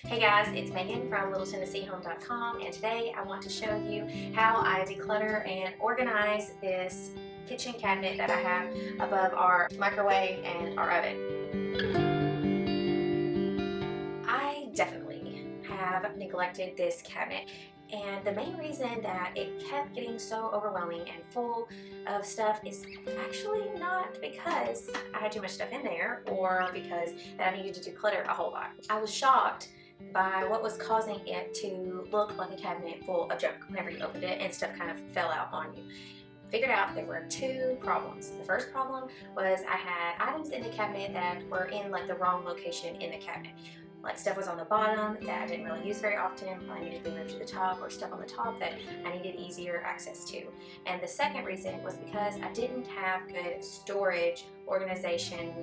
Hey guys, it's Megan from LittleTennesseeHome.com, and today I want to show you how I declutter and organize this kitchen cabinet that I have above our microwave and our oven. I definitely have neglected this cabinet, and the main reason that it kept getting so overwhelming and full of stuff is actually not because I had too much stuff in there or because that I needed to declutter a whole lot. I was shocked by what was causing it to look like a cabinet full of junk whenever you opened it and stuff kind of fell out on you. Figured out there were two problems. The first problem was I had items in the cabinet that were in like the wrong location in the cabinet. Like stuff was on the bottom that I didn't really use very often, probably needed to be moved to the top, or stuff on the top that I needed easier access to. And the second reason was because I didn't have good storage organization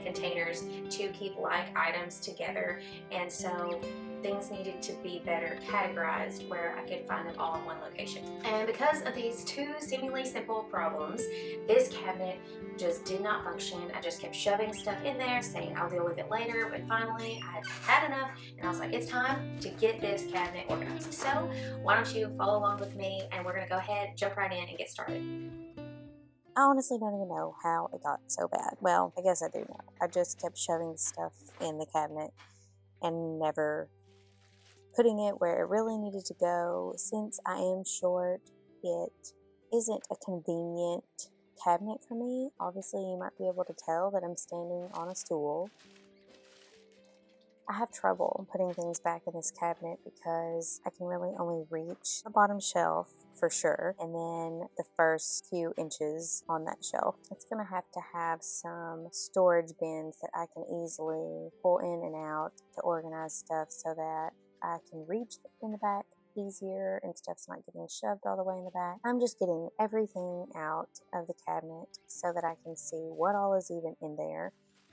containers to keep like items together, and so things needed to be better categorized where I could find them all in one location. And because of these two seemingly simple problems, this cabinet just did not function. I just kept shoving stuff in there, saying I'll deal with it later, but finally I had enough and I was like, it's time to get this cabinet organized. So why don't you follow along with me, and we're gonna go ahead, jump right in and get started. I honestly don't even know how it got so bad. Well, I guess I do know. I just kept shoving stuff in the cabinet and never putting it where it really needed to go. Since I am short, it isn't a convenient cabinet for me. Obviously, you might be able to tell that I'm standing on a stool. I have trouble putting things back in this cabinet because I can really only reach the bottom shelf for sure, and then the first few inches on that shelf. It's going to have some storage bins that I can easily pull in and out to organize stuff so that I can reach in the back easier and stuff's not getting shoved all the way in the back. I'm just getting everything out of the cabinet so that I can see what all is even in there,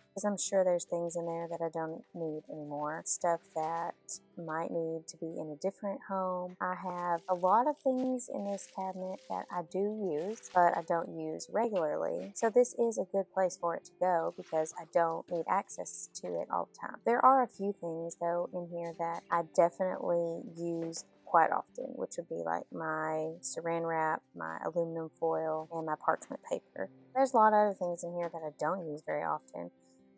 because I'm sure there's things in there that I don't need anymore. Stuff that might need to be in a different home. I have a lot of things in this cabinet that I do use, but I don't use regularly. So this is a good place for it to go because I don't need access to it all the time. There are a few things though in here that I definitely use quite often, which would be like my saran wrap, my aluminum foil, and my parchment paper. There's a lot of other things in here that I don't use very often,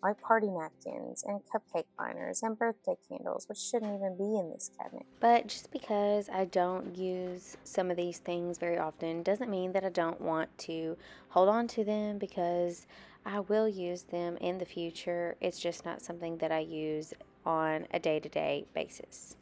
like party napkins and cupcake liners and birthday candles, which shouldn't even be in this cabinet. But just because I don't use some of these things very often doesn't mean that I don't want to hold on to them, because I will use them in the future. It's just not something that I use on a day-to-day basis,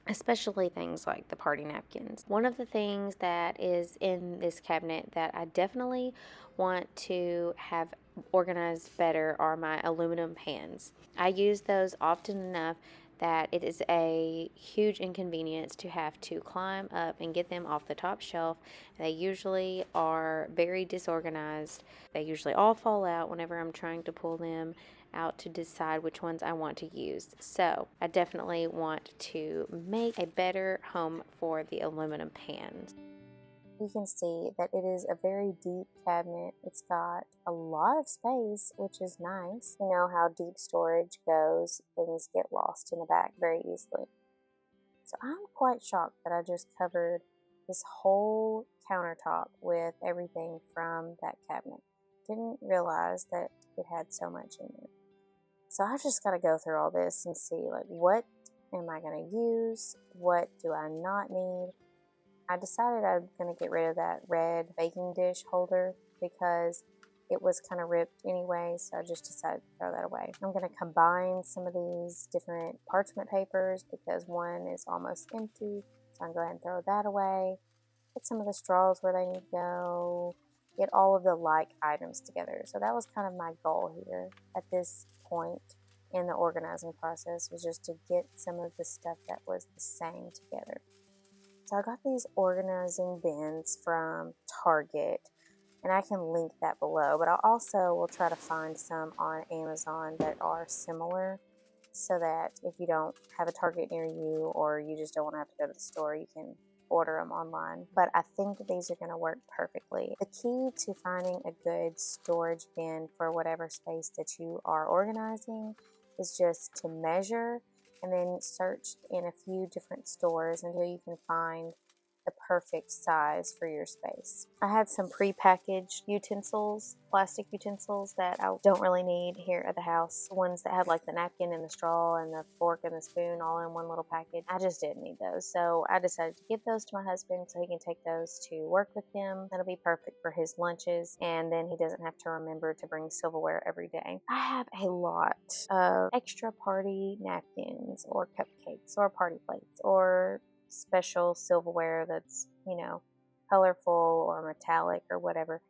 especially things like the party napkins. One of the things that is in this cabinet that I definitely want to have organized better are my aluminum pans. I use those often enough that it is a huge inconvenience to have to climb up and get them off the top shelf. They usually are very disorganized. They usually all fall out whenever I'm trying to pull them out to decide which ones I want to use. So I definitely want to make a better home for the aluminum pans. You can see that it is a very deep cabinet. It's got a lot of space, which is nice. You know how deep storage goes, things get lost in the back very easily. So I'm quite shocked that I just covered this whole countertop with everything from that cabinet. Didn't realize that it had so much in it. So I've just got to go through all this and see, like, what am I going to use? What do I not need? I decided I'm going to get rid of that red baking dish holder because it was kind of ripped anyway, so I just decided to throw that away. I'm going to combine some of these different parchment papers because one is almost empty, so I'm going to go ahead and throw that away. Put some of the straws where they need to go. Get all of the like items together. So that was kind of my goal here at this point in the organizing process, was just to get some of the stuff that was the same together. So I got these organizing bins from Target, and I can link that below, but I also will try to find some on Amazon that are similar, so that if you don't have a Target near you or you just don't want to have to go to the store, you can order them online. But I think that these are going to work perfectly. The key to finding a good storage bin for whatever space that you are organizing is just to measure and then search in a few different stores until you can find the perfect size for your space. I had some prepackaged utensils, plastic utensils that I don't really need here at the house. The ones that had like the napkin and the straw and the fork and the spoon all in one little package. I just didn't need those. So I decided to give those to my husband so he can take those to work with him. That'll be perfect for his lunches. And then he doesn't have to remember to bring silverware every day. I have a lot of extra party napkins or cupcakes or party plates or special silverware that's, colorful or metallic or whatever.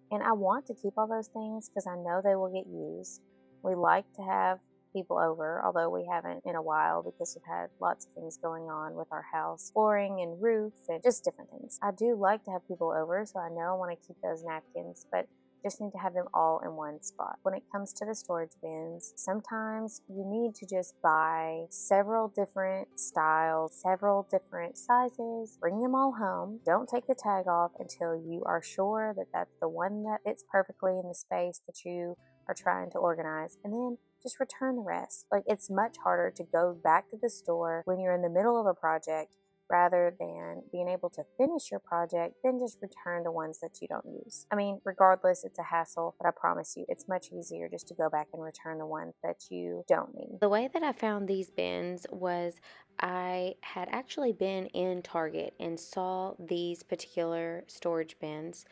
And I want to keep all those things because I know they will get used. We like to have people over, although we haven't in a while because we've had lots of things going on with our house, flooring and roof and just different things. I do like to have people over, so I know I want to keep those napkins, but just need to have them all in one spot. When it comes to the storage bins, sometimes you need to just buy several different styles, several different sizes, bring them all home. Don't take the tag off until you are sure that that's the one that fits perfectly in the space that you are trying to organize, and then just return the rest. Like, it's much harder to go back to the store when you're in the middle of a project rather than being able to finish your project, then just return the ones that you don't use. I mean, regardless, it's a hassle, but I promise you, it's much easier just to go back and return the ones that you don't need. The way that I found these bins was I had actually been in Target and saw these particular storage bins.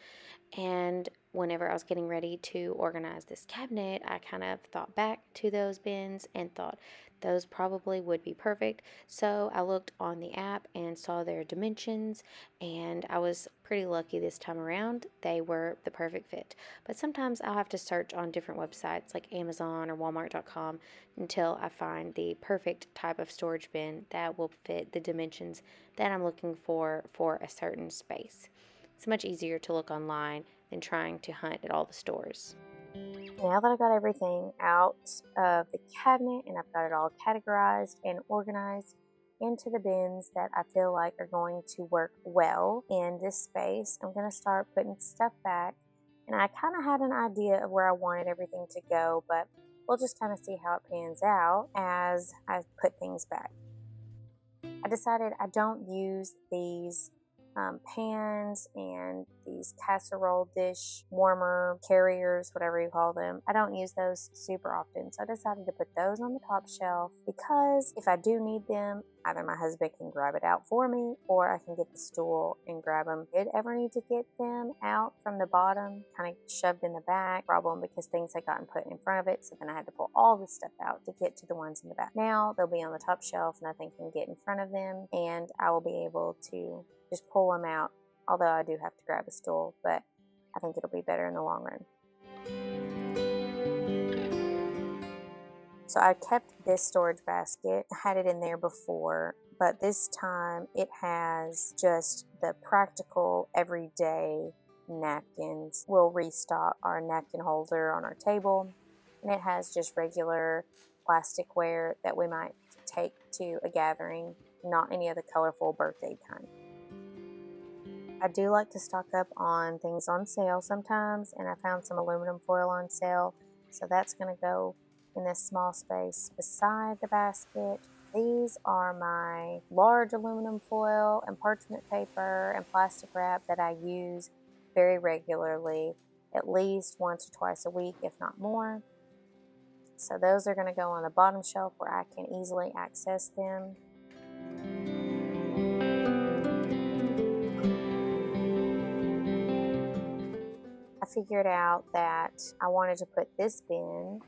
And whenever I was getting ready to organize this cabinet, I kind of thought back to those bins and thought those probably would be perfect. So I looked on the app and saw their dimensions, and I was pretty lucky this time around. They were the perfect fit. But sometimes I'll have to search on different websites like Amazon or Walmart.com until I find the perfect type of storage bin that will fit the dimensions that I'm looking for a certain space. It's much easier to look online than trying to hunt at all the stores. Now that I got everything out of the cabinet and I've got it all categorized and organized into the bins that I feel like are going to work well in this space, I'm going to start putting stuff back. And I kind of had an idea of where I wanted everything to go, but we'll just kind of see how it pans out as I put things back. I decided I don't use these pans and these casserole dish warmer carriers, whatever you call them. I don't use those super often, so I decided to put those on the top shelf because if I do need them, either my husband can grab it out for me or I can get the stool and grab them. Did ever need to get them out from the bottom, kind of shoved in the back, problem because things had gotten put in front of it, so then I had to pull all this stuff out to get to the ones in the back. Now they'll be on the top shelf, nothing can get in front of them, and I will be able to just pull them out, although I do have to grab a stool, but I think it'll be better in the long run. So I kept this storage basket, had it in there before, but this time it has just the practical everyday napkins. We'll restock our napkin holder on our table, and it has just regular plasticware that we might take to a gathering, not any of the colorful birthday kind. I do like to stock up on things on sale sometimes, and I found some aluminum foil on sale, so that's going to go in this small space beside the basket. These are my large aluminum foil and parchment paper and plastic wrap that I use very regularly, at least once or twice a week, if not more. So those are going to go on the bottom shelf where I can easily access them. I figured out that I wanted to put this bin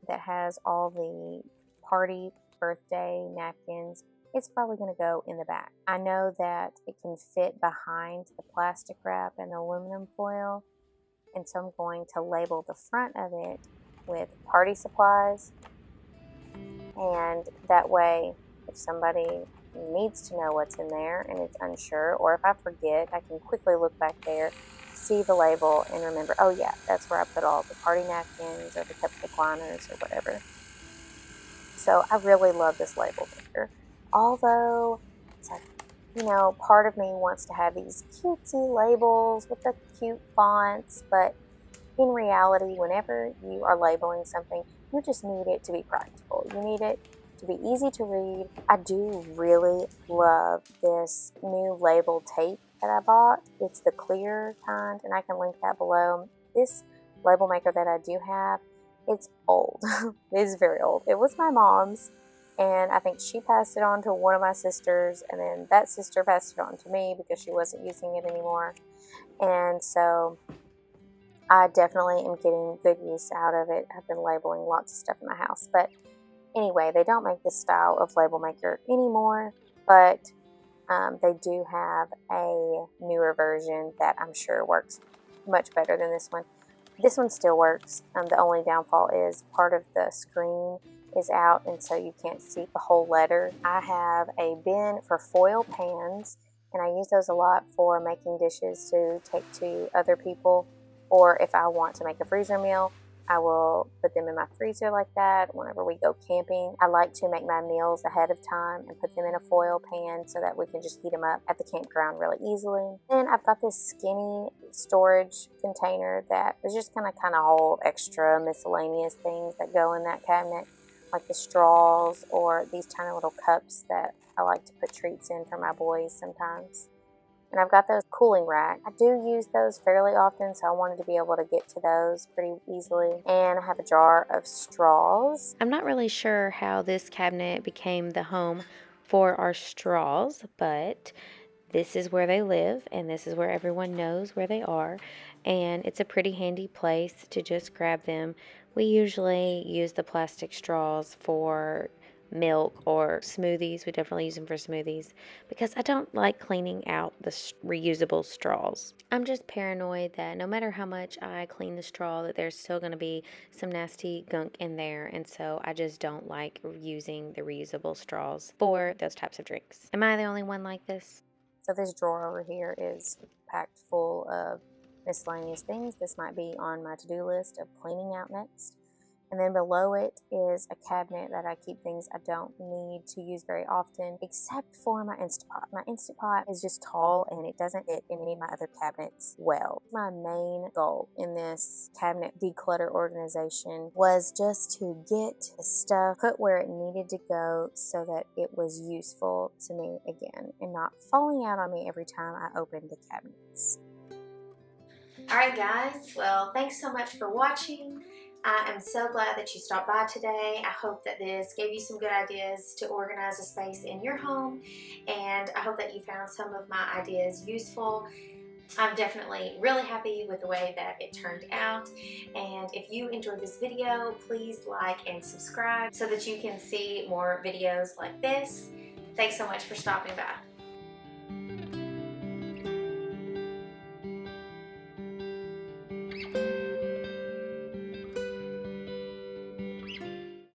that has all the party birthday napkins. It's probably going to go in the back. I know that it can fit behind the plastic wrap and the aluminum foil, and so I'm going to label the front of it with party supplies, and that way if somebody needs to know what's in there and it's unsure, or if I forget, I can quickly look back there, see the label, and remember, oh yeah, that's where I put all the party napkins or the cupcake liners or whatever. So I really love this label maker. Although it's like, part of me wants to have these cutesy labels with the cute fonts, but in reality, whenever you are labeling something, You just need it to be practical. You need it to be easy to read. I do really love this new label tape that I bought. It's the clear kind, and I can link that below. This label maker that I do have, it's old. It is very old. It was my mom's, and I think she passed it on to one of my sisters, and then that sister passed it on to me because she wasn't using it anymore. And so I definitely am getting good use out of it. I've been labeling lots of stuff in my house. But anyway, they don't make this style of label maker anymore, but they do have a newer version that I'm sure works much better than this one. This one still works. The only downfall is part of the screen is out, and so you can't see the whole letter. I have a bin for foil pans, and I use those a lot for making dishes to take to other people, or if I want to make a freezer meal, I will put them in my freezer like that whenever we go camping. I like to make my meals ahead of time and put them in a foil pan so that we can just heat them up at the campground really easily. Then I've got this skinny storage container that is just going to kind of hold extra miscellaneous things that go in that cabinet, like the straws or these tiny little cups that I like to put treats in for my boys sometimes. And I've got those cooling racks. I do use those fairly often, so I wanted to be able to get to those pretty easily. And I have a jar of straws. I'm not really sure how this cabinet became the home for our straws, but this is where they live, and this is where everyone knows where they are, and it's a pretty handy place to just grab them. We usually use the plastic straws for milk or smoothies. We definitely use them for smoothies because I don't like cleaning out the reusable straws. I'm just paranoid that no matter how much I clean the straw, that there's still going to be some nasty gunk in there, and so I just don't like using the reusable straws for those types of drinks. Am I the only one like this? So this drawer over here is packed full of miscellaneous things. This might be on my to-do list of cleaning out next. And then below it is a cabinet that I keep things I don't need to use very often, except for my Instant Pot. My Instant Pot is just tall and it doesn't fit in any of my other cabinets well. My main goal in this cabinet declutter organization was just to get the stuff put where it needed to go so that it was useful to me again and not falling out on me every time I opened the cabinets. Alright guys, well thanks so much for watching. I am so glad that you stopped by today. I hope that this gave you some good ideas to organize a space in your home, and I hope that you found some of my ideas useful. I'm definitely really happy with the way that it turned out, and if you enjoyed this video, please like and subscribe so that you can see more videos like this. Thanks so much for stopping by.